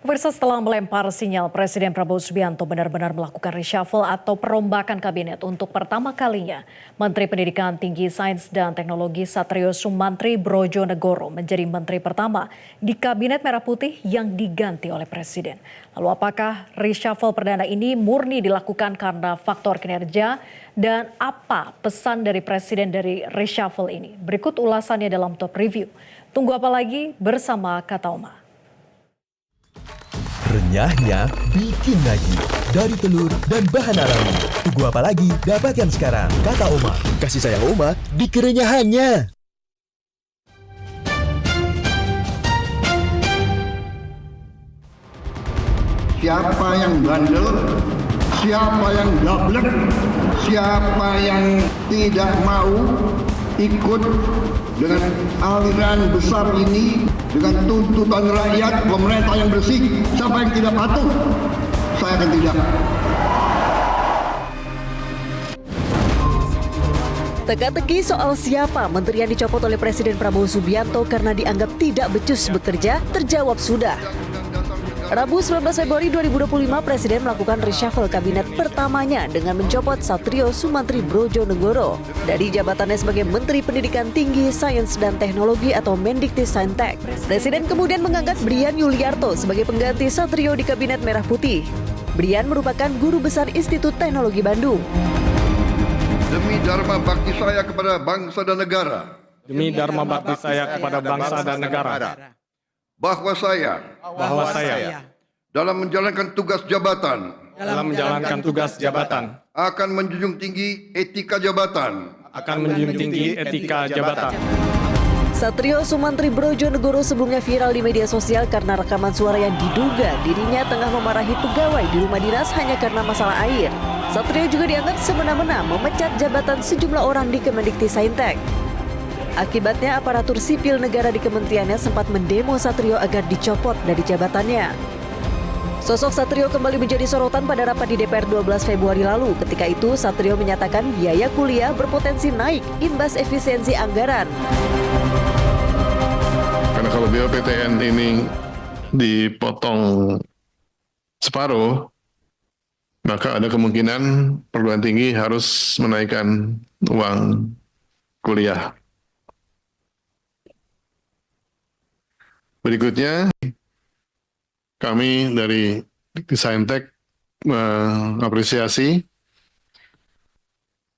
Pemirsa, setelah melempar sinyal Presiden Prabowo Subianto benar-benar melakukan reshuffle atau perombakan kabinet untuk pertama kalinya, Menteri Pendidikan Tinggi Sains dan Teknologi Satrio Sumantri Brojonegoro menjadi menteri pertama di Kabinet Merah Putih yang diganti oleh Presiden. Lalu apakah reshuffle perdana ini murni dilakukan karena faktor kinerja dan apa pesan dari Presiden dari reshuffle ini? Berikut ulasannya dalam Top Review. Tunggu apa lagi bersama Kata Oma. Renyahnya bikin lagi dari telur dan bahan alami. Tunggu apa lagi? Dapatkan sekarang. Kata Oma. Kasih sayang Oma di kerenyahannya. Siapa yang bandel, siapa yang gablek, siapa yang tidak mau ikut dengan aliran besar ini, dengan tuntutan rakyat, pemerintah yang bersih, siapa yang tidak patuh, saya akan tidak. Teka-teki soal siapa menteri yang dicopot oleh Presiden Prabowo Subianto karena dianggap tidak becus bekerja terjawab sudah. Rabu 19 Februari 2025, Presiden melakukan reshuffle kabinet pertamanya dengan mencopot Satrio Sumantri Brojonegoro dari jabatannya sebagai Menteri Pendidikan Tinggi, Sains dan Teknologi atau Mendikti-Saintek. Presiden kemudian mengangkat Brian Yuliarto sebagai pengganti Satrio di Kabinet Merah Putih. Brian merupakan guru besar Institut Teknologi Bandung. Demi dharma bakti saya kepada bangsa dan negara. Demi dharma bakti saya kepada bangsa dan negara. Bahwa saya dalam menjalankan tugas jabatan akan menjunjung tinggi etika jabatan. Satrio Sumantri Brojonegoro sebelumnya viral di media sosial karena rekaman suara yang diduga dirinya tengah memarahi pegawai di rumah dinas hanya karena masalah air. Satrio juga dianggap semena-mena memecat jabatan sejumlah orang di Kemendikti-Saintek. Akibatnya aparatur sipil negara di kementeriannya sempat mendemo Satrio agar dicopot dari jabatannya. Sosok Satrio kembali menjadi sorotan pada rapat di DPR 12 Februari lalu. Ketika itu Satrio menyatakan biaya kuliah berpotensi naik imbas efisiensi anggaran. Karena kalau BPTN ini dipotong separuh, maka ada kemungkinan perguruan tinggi harus menaikkan uang kuliah. Berikutnya, kami dari Saintek mengapresiasi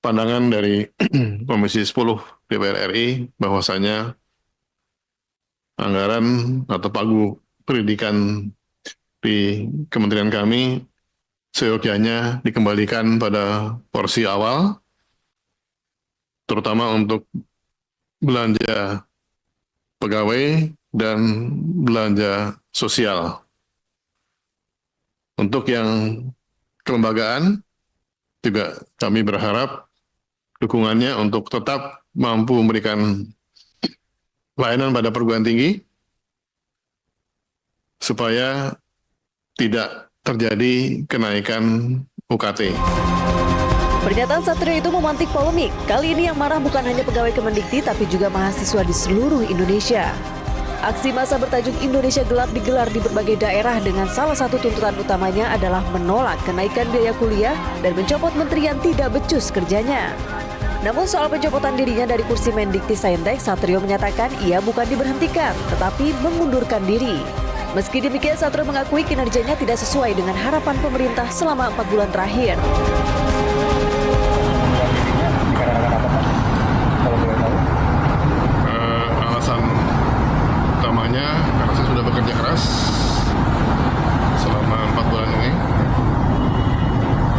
pandangan dari Komisi 10 DPR RI bahwasanya anggaran atau pagu pendidikan di kementerian kami seyogyanya dikembalikan pada porsi awal, terutama untuk belanja pegawai dan belanja sosial. Untuk yang kelembagaan juga kami berharap dukungannya untuk tetap mampu memberikan pelayanan pada perguruan tinggi supaya tidak terjadi kenaikan UKT. Pernyataan Satrio itu memantik polemik. Kali ini yang marah bukan hanya pegawai Kemendikti tapi juga mahasiswa di seluruh Indonesia. Aksi massa bertajuk Indonesia Gelap digelar di berbagai daerah dengan salah satu tuntutan utamanya adalah menolak kenaikan biaya kuliah dan mencopot menteri yang tidak becus kerjanya. Namun soal pencopotan dirinya dari kursi Mendikti-Saintek, Satrio menyatakan ia bukan diberhentikan, tetapi mengundurkan diri. Meski demikian, Satrio mengakui kinerjanya tidak sesuai dengan harapan pemerintah selama 4 bulan terakhir. Alasan utamanya karena saya sudah bekerja keras selama 4 bulan ini.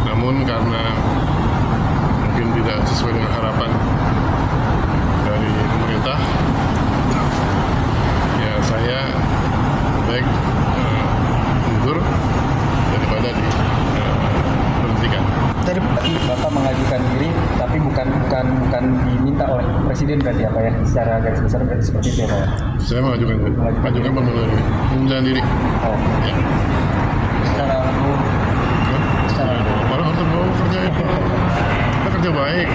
Namun karena mungkin tidak sesuai dengan harapan dari pemerintah, ya saya baik mundur daripada diberhentikan. Tadi Bapak mengajukan diri, tapi bukan diminta oleh Presiden berarti apa ya? Secara garis besar berarti seperti itu ya Pak? Saya mengajukan pengunduran diri. Oh. Ya. Secara umum. Malah harus mau kerja itu. Kita kerja baik,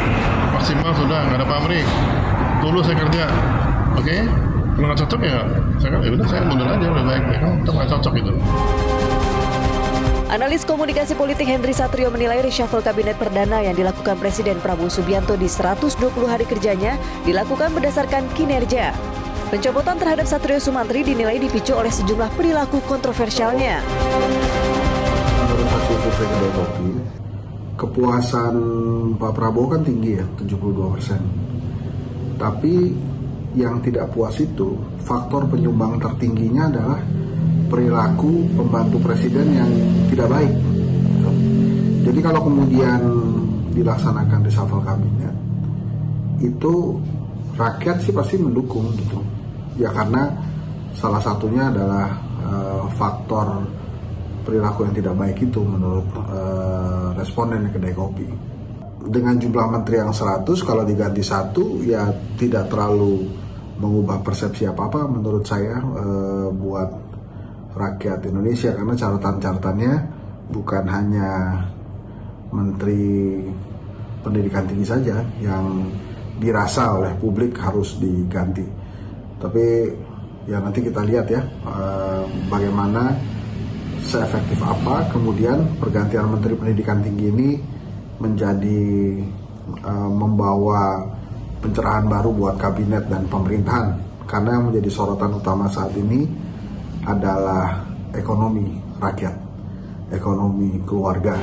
maksimal sudah, nggak ada pamrih. Tulus saya kerja, oke? Kalau nggak cocok ya, saya mundur aja lebih baik. Ya kan kita nggak cocok gitu. Analis komunikasi politik Henry Satrio menilai reshuffle kabinet perdana yang dilakukan Presiden Prabowo Subianto di 120 hari kerjanya dilakukan berdasarkan kinerja. Pencopotan terhadap Satrio Sumantri dinilai dipicu oleh sejumlah perilaku kontroversialnya. Menurut hasil survei kedai kopi, kepuasan Pak Prabowo kan tinggi ya, 72%. Tapi yang tidak puas itu, faktor penyumbang tertingginya adalah perilaku pembantu presiden yang tidak baik. Jadi kalau kemudian dilaksanakan reshuffle kabinet, itu rakyat sih pasti mendukung gitu. Ya karena salah satunya adalah faktor perilaku yang tidak baik itu menurut responden kedai kopi. Dengan jumlah menteri yang 100, kalau diganti 1 ya tidak terlalu mengubah persepsi apa-apa menurut saya buat rakyat Indonesia, karena catatan-catatannya bukan hanya Menteri Pendidikan Tinggi saja yang dirasa oleh publik harus diganti. Tapi ya nanti kita lihat ya bagaimana seefektif apa kemudian pergantian Menteri Pendidikan Tinggi ini menjadi membawa pencerahan baru buat kabinet dan pemerintahan, karena yang menjadi sorotan utama saat ini adalah ekonomi rakyat, ekonomi keluarga.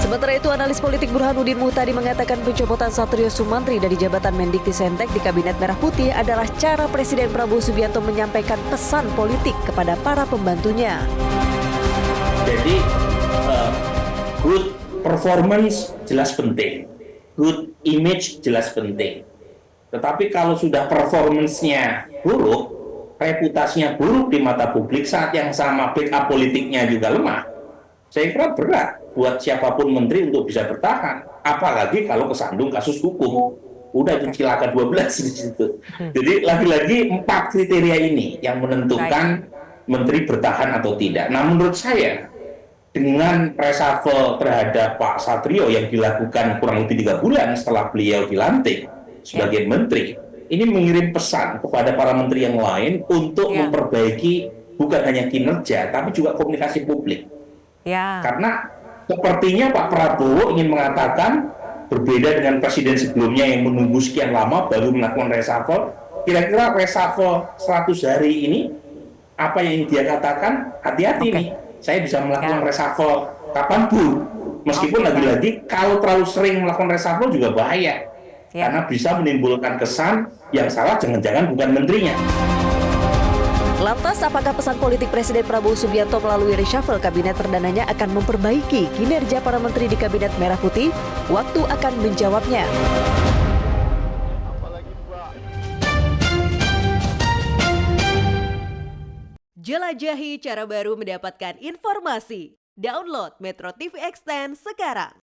Sementara itu, analis politik Burhanuddin Muhtadi mengatakan pencopotan Satrio Sumantri dari jabatan Mendiktisendek di Kabinet Merah Putih adalah cara Presiden Prabowo Subianto menyampaikan pesan politik kepada para pembantunya. Jadi good performance jelas penting, good image jelas penting. Tetapi kalau sudah performance-nya buruk, reputasinya buruk di mata publik, saat yang sama backup politiknya juga lemah, saya kira berat buat siapapun menteri untuk bisa bertahan. Apalagi kalau kesandung kasus hukum. Udah itu cilaka 12 di situ. Jadi lagi-lagi 4 kriteria ini yang menentukan menteri bertahan atau tidak. Nah, menurut saya dengan reshuffle terhadap Pak Satrio yang dilakukan kurang lebih 3 bulan setelah beliau dilantik sebagai menteri, ini mengirim pesan kepada para menteri yang lain untuk memperbaiki bukan hanya kinerja, tapi juga komunikasi publik. Karena sepertinya Pak Prabowo ingin mengatakan, berbeda dengan presiden sebelumnya yang menunggu sekian lama baru melakukan reshuffle, kira-kira reshuffle 100 hari ini, apa yang dia katakan, hati-hati nih, saya bisa melakukan reshuffle kapanpun. Meskipun lagi-lagi, kalau terlalu sering melakukan reshuffle juga bahaya. Karena bisa menimbulkan kesan yang salah jangan-jangan bukan menterinya. Lantas, apakah pesan politik Presiden Prabowo Subianto melalui reshuffle kabinet perdananya akan memperbaiki kinerja para menteri di Kabinet Merah Putih? Waktu akan menjawabnya. Jelajahi cara baru mendapatkan informasi. Download Metro TV Extend sekarang.